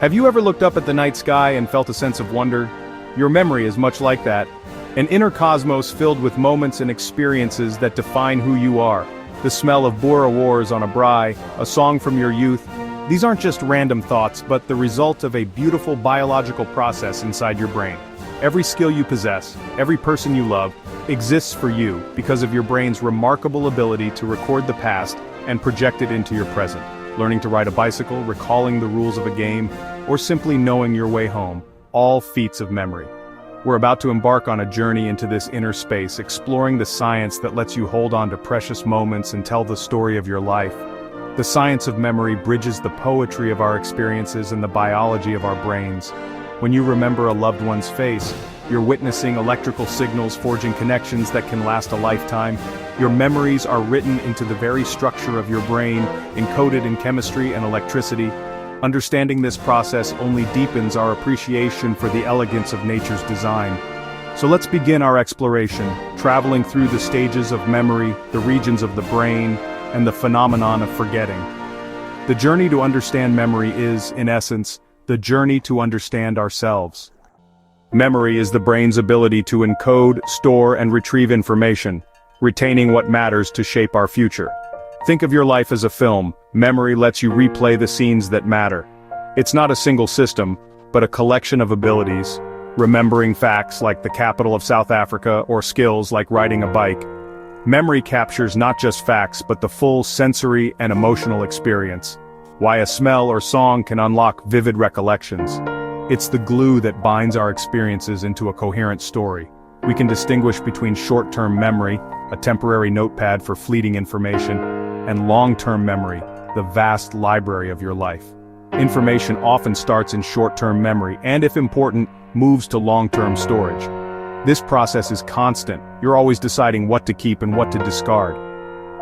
Have you ever looked up at the night sky and felt a sense of wonder? Your memory is much like that. An inner cosmos filled with moments and experiences that define who you are. The smell of Boer Wars on a braai, a song from your youth. These aren't just random thoughts, but the result of a beautiful biological process inside your brain. Every skill you possess, every person you love, exists for you because of your brain's remarkable ability to record the past and project it into your present. Learning to ride a bicycle, recalling the rules of a game, or simply knowing your way home, all feats of memory. We're about to embark on a journey into this inner space, exploring the science that lets you hold on to precious moments and tell the story of your life. The science of memory bridges the poetry of our experiences and the biology of our brains. When you remember a loved one's face, you're witnessing electrical signals forging connections that can last a lifetime. Your memories are written into the very structure of your brain, encoded in chemistry and electricity. Understanding this process only deepens our appreciation for the elegance of nature's design. So let's begin our exploration, traveling through the stages of memory, the regions of the brain, and the phenomenon of forgetting. The journey to understand memory is, in essence, the journey to understand ourselves. Memory is the brain's ability to encode, store, and retrieve information, retaining what matters to shape our future. Think of your life as a film. Memory lets you replay the scenes that matter. It's not a single system, but a collection of abilities, remembering facts like the capital of South Africa or skills like riding a bike. Memory captures not just facts but the full sensory and emotional experience. Why a smell or song can unlock vivid recollections. It's the glue that binds our experiences into a coherent story. We can distinguish between short-term memory, a temporary notepad for fleeting information, and long-term memory, the vast library of your life. Information often starts in short-term memory and, if important, moves to long-term storage. This process is constant. You're always deciding what to keep and what to discard.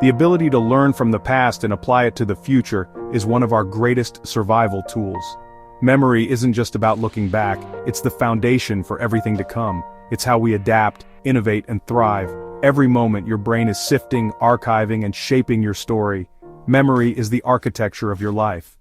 The ability to learn from the past and apply it to the future is one of our greatest survival tools. Memory isn't just about looking back, it's the foundation for everything to come. It's how we adapt, innovate, and thrive. Every moment your brain is sifting, archiving, and shaping your story. Memory is the architecture of your life.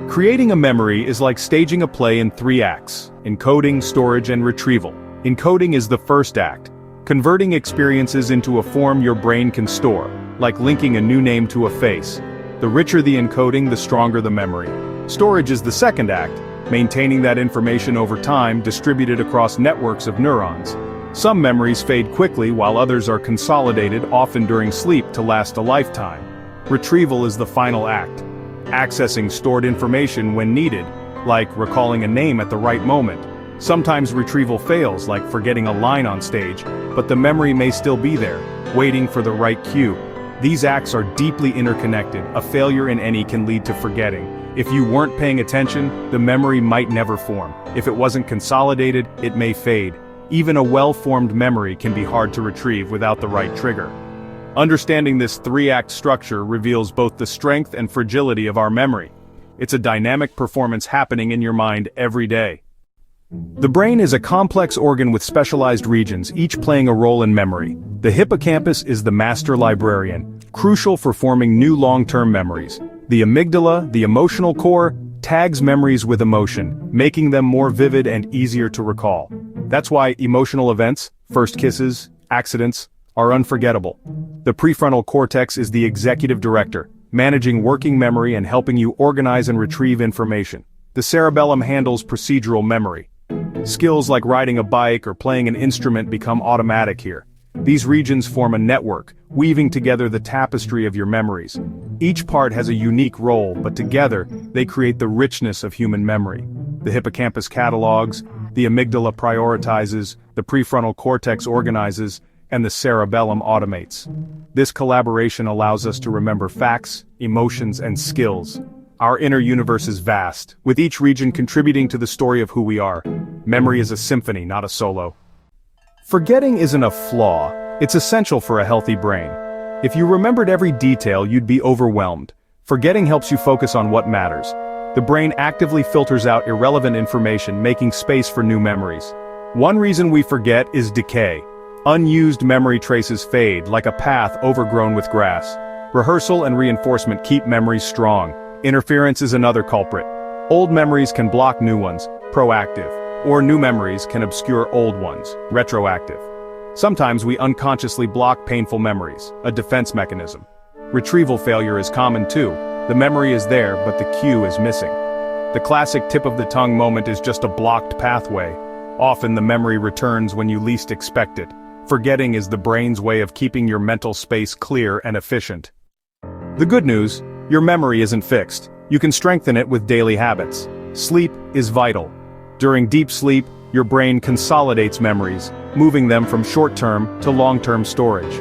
Creating a memory is like staging a play in 3 acts: encoding, storage, and retrieval. Encoding is the first act, converting experiences into a form your brain can store, like linking a new name to a face. The richer the encoding, the stronger the memory. Storage is the second act, maintaining that information over time, distributed across networks of neurons. Some memories fade quickly while others are consolidated, often during sleep, to last a lifetime. Retrieval is the final act, accessing stored information when needed, like recalling a name at the right moment. Sometimes retrieval fails, like forgetting a line on stage, but the memory may still be there, waiting for the right cue. These acts are deeply interconnected. A failure in any can lead to forgetting. If you weren't paying attention, the memory might never form. If it wasn't consolidated, it may fade. Even a well-formed memory can be hard to retrieve without the right trigger. Understanding this 3-act structure reveals both the strength and fragility of our memory. It's a dynamic performance happening in your mind every day. The brain is a complex organ with specialized regions, each playing a role in memory. The hippocampus is the master librarian, crucial for forming new long-term memories. The amygdala, the emotional core, tags memories with emotion, making them more vivid and easier to recall. That's why emotional events, first kisses, accidents, are unforgettable. The prefrontal cortex is the executive director, managing working memory and helping you organize and retrieve information. The cerebellum handles procedural memory. Skills like riding a bike or playing an instrument become automatic here. These regions form a network, weaving together the tapestry of your memories. Each part has a unique role, but together, they create the richness of human memory. The hippocampus catalogs, the amygdala prioritizes, the prefrontal cortex organizes, and the cerebellum automates. This collaboration allows us to remember facts, emotions, and skills. Our inner universe is vast, with each region contributing to the story of who we are. Memory is a symphony, not a solo. Forgetting isn't a flaw, it's essential for a healthy brain. If you remembered every detail, you'd be overwhelmed. Forgetting helps you focus on what matters. The brain actively filters out irrelevant information, making space for new memories. One reason we forget is decay. Unused memory traces fade, like a path overgrown with grass. Rehearsal and reinforcement keep memories strong. Interference is another culprit. Old memories can block new ones, proactive, or new memories can obscure old ones, retroactive. Sometimes we unconsciously block painful memories, a defense mechanism. Retrieval failure is common too. The memory is there, but the cue is missing. The classic tip-of-the-tongue moment is just a blocked pathway. Often the memory returns when you least expect it. Forgetting is the brain's way of keeping your mental space clear and efficient. The good news, your memory isn't fixed. You can strengthen it with daily habits. Sleep is vital. During deep sleep, your brain consolidates memories, moving them from short-term to long-term storage.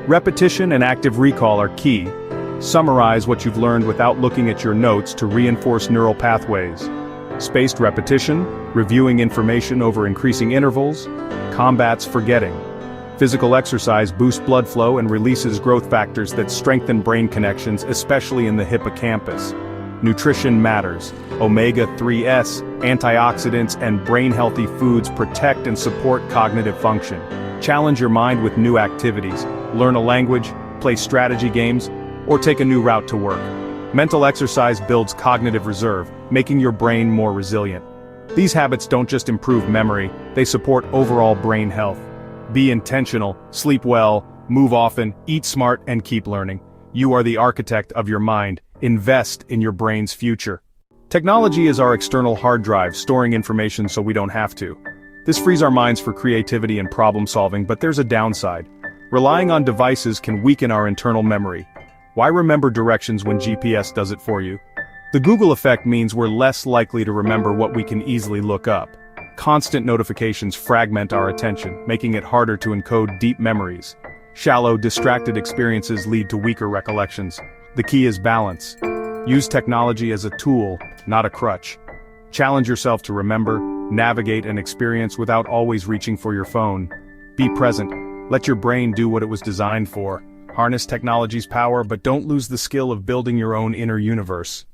Repetition and active recall are key. Summarize what you've learned without looking at your notes to reinforce neural pathways. Spaced repetition, reviewing information over increasing intervals, combats forgetting. Physical exercise boosts blood flow and releases growth factors that strengthen brain connections, especially in the hippocampus. Nutrition matters. Omega-3s, antioxidants, and brain-healthy foods protect and support cognitive function. Challenge your mind with new activities. Learn a language, play strategy games, or take a new route to work. Mental exercise builds cognitive reserve, making your brain more resilient. These habits don't just improve memory, they support overall brain health. Be intentional, sleep well, move often, eat smart, and keep learning. You are the architect of your mind. Invest in your brain's future. Technology is our external hard drive, storing information so we don't have to. This frees our minds for creativity and problem solving, but there's a downside. Relying on devices can weaken our internal memory. Why remember directions when GPS does it for you? The Google effect means we're less likely to remember what we can easily look up. Constant notifications fragment our attention, making it harder to encode deep memories. Shallow, distracted experiences lead to weaker recollections. The key is balance. Use technology as a tool, not a crutch. Challenge yourself to remember, navigate, and experience without always reaching for your phone. Be present. Let your brain do what it was designed for. Harness technology's power, but don't lose the skill of building your own inner universe.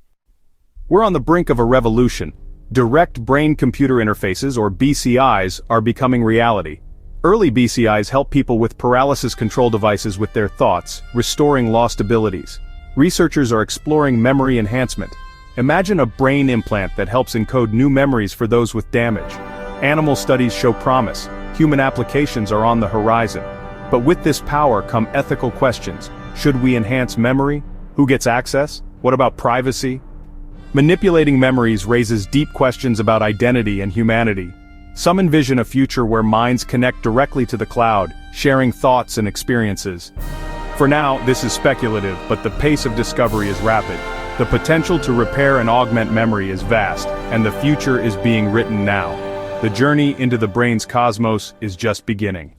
We're on the brink of a revolution. Direct brain-computer interfaces, or BCIs, are becoming reality. Early BCIs help people with paralysis control devices with their thoughts, restoring lost abilities. Researchers are exploring memory enhancement. Imagine a brain implant that helps encode new memories for those with damage. Animal studies show promise. Human applications are on the horizon. But with this power come ethical questions. Should we enhance memory? Who gets access? What about privacy? Manipulating memories raises deep questions about identity and humanity. Some envision a future where minds connect directly to the cloud, sharing thoughts and experiences. For now, this is speculative, but the pace of discovery is rapid. The potential to repair and augment memory is vast, and the future is being written now. The journey into the brain's cosmos is just beginning.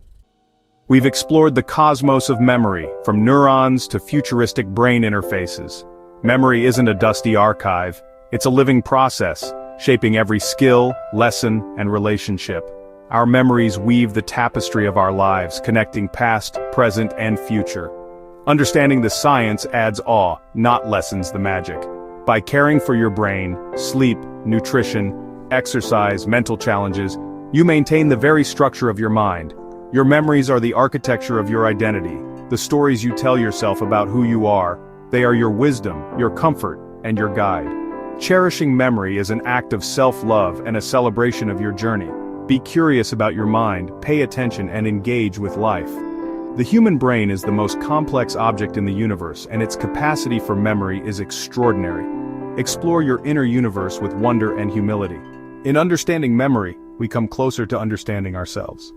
We've explored the cosmos of memory, from neurons to futuristic brain interfaces. Memory isn't a dusty archive, it's a living process, shaping every skill, lesson, and relationship. Our memories weave the tapestry of our lives, connecting past, present, and future. Understanding the science adds awe, not lessens the magic. By caring for your brain, sleep, nutrition, exercise, mental challenges, you maintain the very structure of your mind. Your memories are the architecture of your identity, the stories you tell yourself about who you are. They are your wisdom, your comfort, and your guide. Cherishing memory is an act of self-love and a celebration of your journey. Be curious about your mind, pay attention, and engage with life. The human brain is the most complex object in the universe, and its capacity for memory is extraordinary. Explore your inner universe with wonder and humility. In understanding memory, we come closer to understanding ourselves.